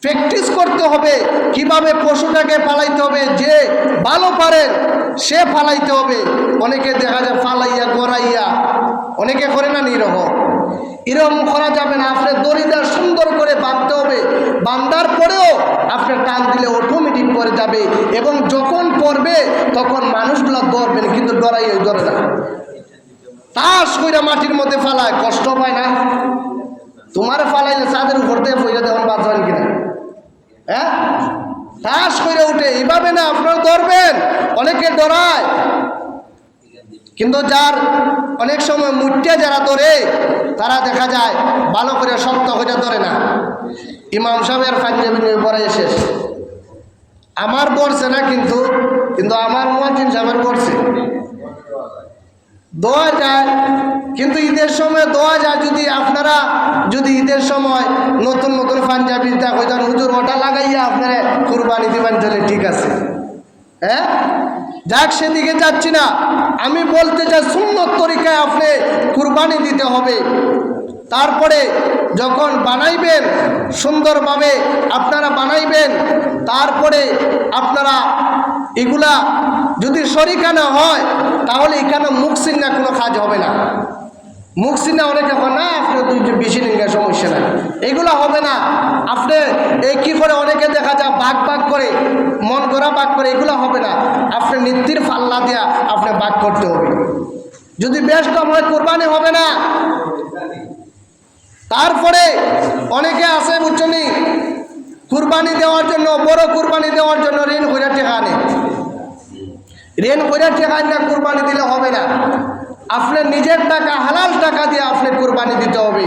Practice করতে হবে কিভাবে পশুটাকে পালাইতে হবে। যে ভালো পারেন সে ফালাইতে হবে। অনেকে দেখা যায় ফালাইয়া গড়াইয়া, অনেকে করে না এরকম করা যাবে না। আপনার দড়িটা সুন্দর করে বাঁধতে হবে। বাঁধার পরেও আপনার টান দিলে অটোমেটিক পরে যাবে, এবং যখন পড়বে তখন মানুষগুলো দৌড়বেন, কিন্তু ডরাইয়া ধরে না। তাস কইরা মাটির মধ্যে ফালায়, কষ্ট পায় না? তোমার ফালাইলে চাঁদের উপর দিয়ে পয়সা দেওয়ার বাঁচবেন কিনা? হ্যাঁ, তাস করে উঠে এইভাবে না, আপনারা ধরবেন। অনেকে ডরায়, কিন্তু যার অনেক সময় মুঠে যারা ধরে তারা দেখা যায় ভালো করে শক্ত করে ধরে না। ইমাম সাহেবের পাঞ্জাবি নিয়ে পড়াই শেষ। আমার পড়ছে না, কিন্তু আমার মুয়াজ্জিন সাহেবের পড়ছে। দোয়া যায়, কিন্তু ঈদের সময় দোয়া যায়। যদি আপনারা ঈদের সময় নতুন নতুন পাঞ্জাবি কইতাম হুজুর ওটা লাগাইয়া আপনারা কুরবানি দিবেন, তাহলে ঠিক আছে। হ্যাঁ, যাক, সেদিকে যাচ্ছি না। আমি বলতে চাই সুন্নত তরিকায় আপনি কুরবানি দিতে হবে। তারপরে যখন বানাইবেন সুন্দরভাবে আপনারা বানাইবেন, তারপরে আপনারা এগুলা যদি শরিকানা হয় তাহলে এখানে মুখ চিন্না কোনো কাজ হবে না। মুখ চিন্না অনেকে হয় না, আপনার বেশি নিঙ্গা সমস্যা নাই, এগুলো হবে না। আপনি এই কী করে অনেকে দেখা যায় বাঘ করে, মন করা বাঘ করে, এগুলো হবে না। আপনি নীতির পাল্লা দিয়া আপনি বাঘ করতে হবে। যদি বেশ হয় কোরবানি হবে না। তারপরে অনেকে আছে বুঝছনি, কুরবানি দেওয়ার জন্য, বড় কুরবানি দেওয়ার জন্য ঋণ কইরা টাকা আনে। ঋণ কইরা টাকা না কুরবানি দিলে হবে না। আপনার নিজের টাকা, হালাল টাকা দিয়ে আপনি কুরবানি দিতে হবে।